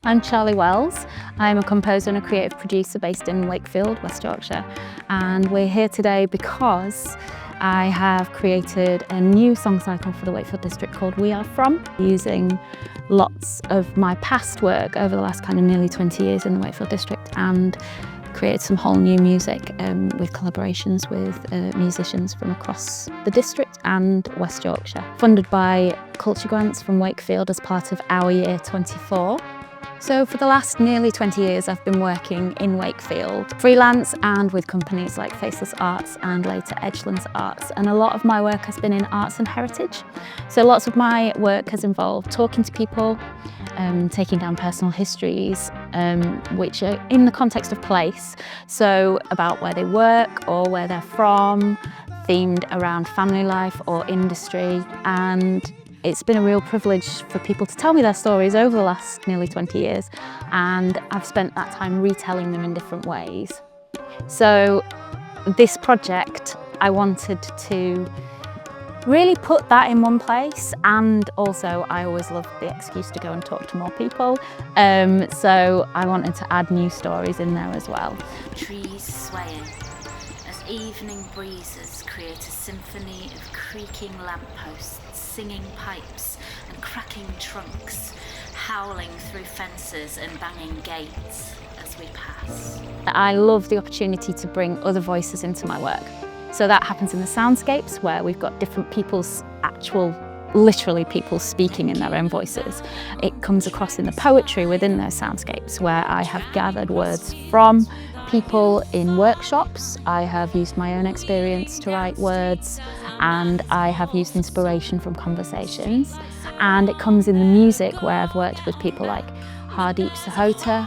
I'm Charlie Wells. I'm a composer and a creative producer based in Wakefield, West Yorkshire, and we're here today because I have created a new song cycle for the Wakefield district called We Are From, using lots of my past work over the last kind of nearly 20 years in the Wakefield district, and created some whole new music with collaborations with musicians from across the district and West Yorkshire. Funded by culture grants from Wakefield as part of our year 24. So for the last nearly 20 years I've been working in Wakefield, freelance and with companies like Faceless Arts and later Edgelands Arts, and a lot of my work has been in arts and heritage. So lots of my work has involved talking to people, taking down personal histories, which are in the context of place, so about where they work or where they're from, themed around family life or industry, and it's been a real privilege for people to tell me their stories over the last nearly 20 years, and I've spent that time retelling them in different ways. So this project, I wanted to really put that in one place, and also I always love the excuse to go and talk to more people, so I wanted to add new stories in there as well. Trees swaying as evening breezes create a symphony of creaking lampposts, singing pipes and cracking trunks, howling through fences and banging gates as we pass. I love the opportunity to bring other voices into my work. So that happens in the soundscapes, where we've got different people's literally people speaking in their own voices. It comes across in the poetry within those soundscapes, where I have gathered words from people in workshops. I have used my own experience to write words, and I have used inspiration from conversations. And it comes in the music, where I've worked with people like Hardeep Sahota,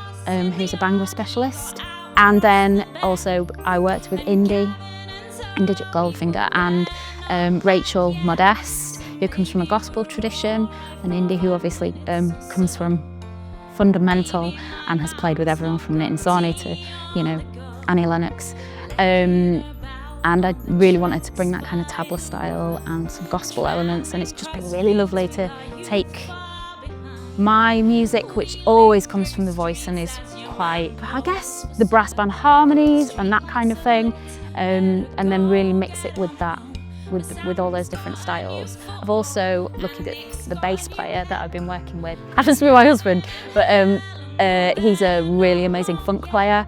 who's a Bhangra specialist. And then also I worked with Indigit Goldfinger and Rachel Modest, who comes from a gospel tradition, and Indy, who obviously comes from fundamental and has played with everyone from Nitin Sawhney to, you know, Annie Lennox. And I really wanted to bring that kind of tabla style and some gospel elements, and it's just been really lovely to take my music, which always comes from the voice and is quite, I guess, the brass band harmonies and that kind of thing, and then really mix it with that, with all those different styles. I've also looked at the bass player that I've been working with. Happens to be my husband, but he's a really amazing funk player,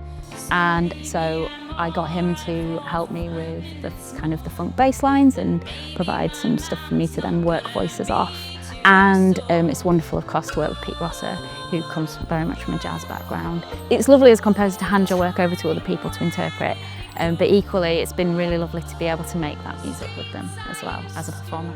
and so I got him to help me with the funk bass lines and provide some stuff for me to then work voices off. And it's wonderful, of course, to work with Pete Rosser, who comes very much from a jazz background. It's lovely as a composer to hand your work over to other people to interpret, but equally it's been really lovely to be able to make that music with them as well as a performer.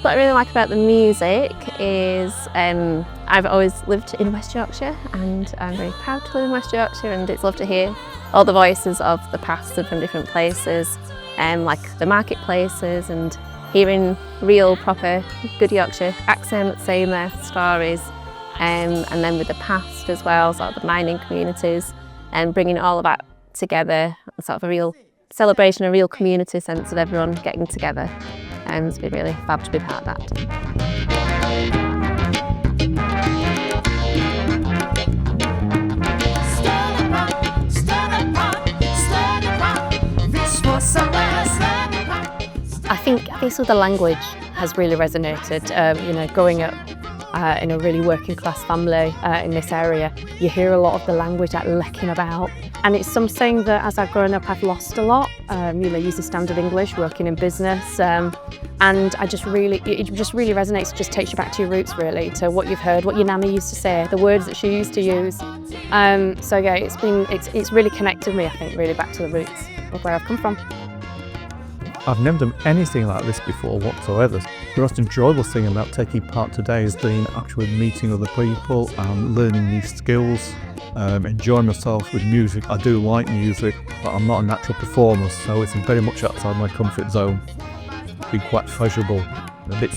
What I really like about the music is I've always lived in West Yorkshire, and I'm very proud to live in West Yorkshire, and it's lovely to hear all the voices of the past and from different places, like the marketplaces, and hearing real proper good Yorkshire accent, saying their stories, and then with the past as well, sort of the mining communities, and bringing all of that together, sort of a real celebration, a real community sense of everyone getting together. It's been really fab to be part of that. I think this with the language has really resonated. You know, growing up in a really working class family in this area, you hear a lot of the language like lecking about, and it's something that as I've grown up I've lost a lot. You know, using standard English, working in business, and it just really resonates. It just takes you back to your roots, really, to what you've heard, what your nana used to say, the words that she used to use. So yeah, it's really connected me, I think, really back to the roots of where I've come from. I've never done anything like this before whatsoever. The most enjoyable thing about taking part today has been actually meeting other people and learning new skills, enjoying myself with music. I do like music, but I'm not a natural performer, so it's very much outside my comfort zone. It's been quite pleasurable, a bit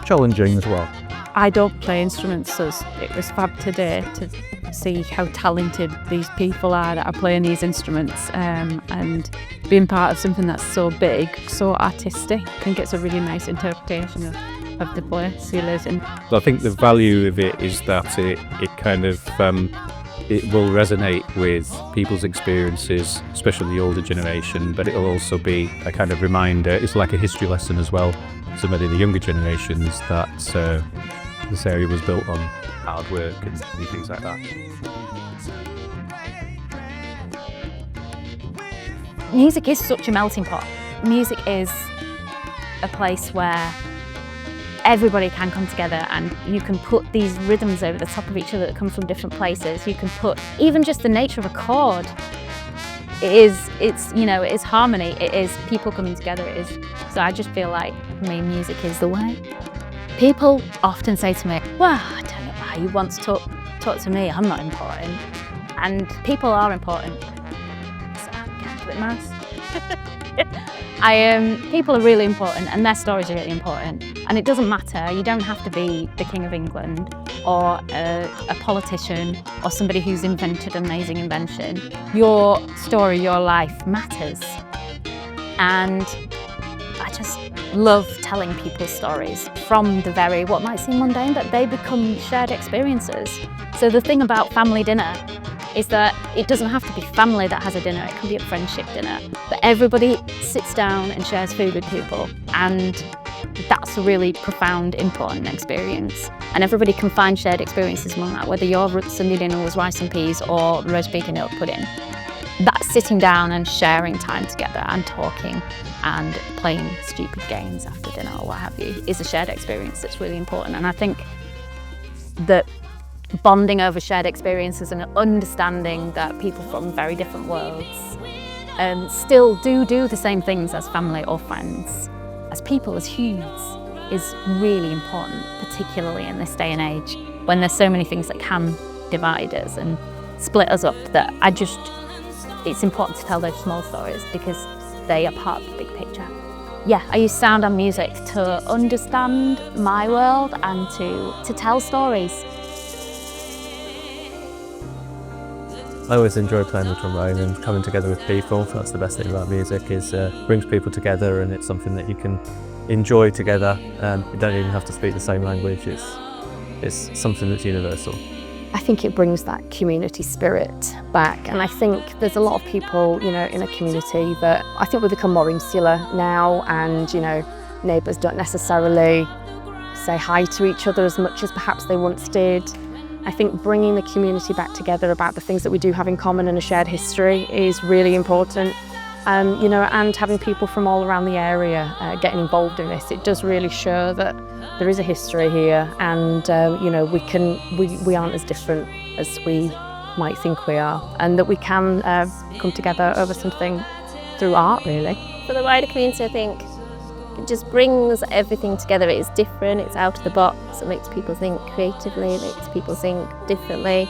challenging as well. I don't play instruments, so it was fab today to see how talented these people are that are playing these instruments, and being part of something that's so big, so artistic, I think it's a really nice interpretation of the place you live in. I think the value of it is that it kind of it will resonate with people's experiences, especially the older generation, but it'll also be a kind of reminder. It's like a history lesson as well to many of the younger generations that this area was built on hard work and things like that. Music is such a melting pot. Music is a place where everybody can come together, and you can put these rhythms over the top of each other that come from different places. You can put even just the nature of a chord. It's harmony. It is people coming together. It is. So I just feel like for me, music is the way. People often say to me, "Well, I don't know how you want to talk to me. I'm not important," and people are important. So I can't do it, Mass. People are really important, and their stories are really important. And it doesn't matter, you don't have to be the King of England or a politician or somebody who's invented an amazing invention. Your story, your life matters. And I just love telling people's stories from the very, what might seem mundane, but they become shared experiences. So the thing about family dinner is that it doesn't have to be family that has a dinner, it can be a friendship dinner. But everybody sits down and shares food with people, and that's a really profound, important experience. And everybody can find shared experiences among that, whether your Sunday dinner was rice and peas or roast beef and milk pudding. That sitting down and sharing time together and talking and playing stupid games after dinner or what have you is a shared experience that's really important. And I think that bonding over shared experiences and understanding that people from very different worlds still do the same things as family or friends, as people, as humans, is really important, particularly in this day and age when there's so many things that can divide us and split us up, that it's important to tell those small stories because they are part of the big picture. Yeah, I use sound and music to understand my world and to tell stories. I always enjoy playing the trombone and coming together with people. That's the best thing about music, is brings people together, and it's something that you can enjoy together. You don't even have to speak the same language. It's something that's universal. I think it brings that community spirit back, and I think there's a lot of people, in a community that I think we become more insular now, and neighbours don't necessarily say hi to each other as much as perhaps they once did. I think bringing the community back together about the things that we do have in common and a shared history is really important. And having people from all around the area getting involved in this, it does really show that there is a history here, and we aren't as different as we might think we are, and that we can come together over something through art, really. For the wider community, I think it just brings everything together. It's different, it's out of the box, it makes people think creatively, it makes people think differently,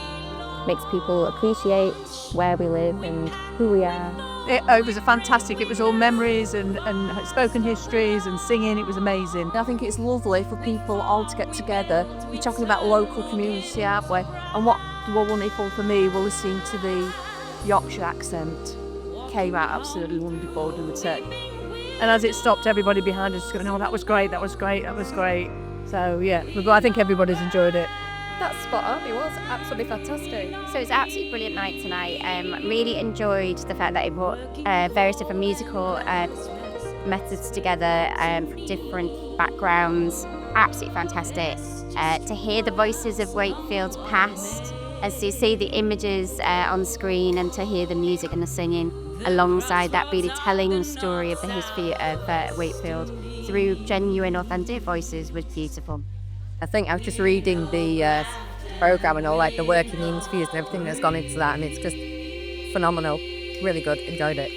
makes people appreciate where we live and who we are. It was it was all memories and spoken histories and singing. It was amazing. I think it's lovely for people all to get together. We're talking about local community, aren't we? And what was wonderful for me was listening to the Yorkshire accent. Came out absolutely wonderful, didn't it? And as it stopped, everybody behind us going, "Oh, that was great, that was great, that was great." So yeah, I think everybody's enjoyed it. That's spot on, it was absolutely fantastic. So it's an absolutely brilliant night tonight. Really enjoyed the fact that it brought various different musical methods together from different backgrounds. Absolutely fantastic. To hear the voices of Wakefield's past, as you see the images on screen, and to hear the music and the singing alongside that, really telling the story of the history of Wakefield through genuine, authentic voices was beautiful. I think I was just reading the programme and all, like the work in the interviews and everything that's gone into that, and it's just phenomenal. Really good, enjoyed it.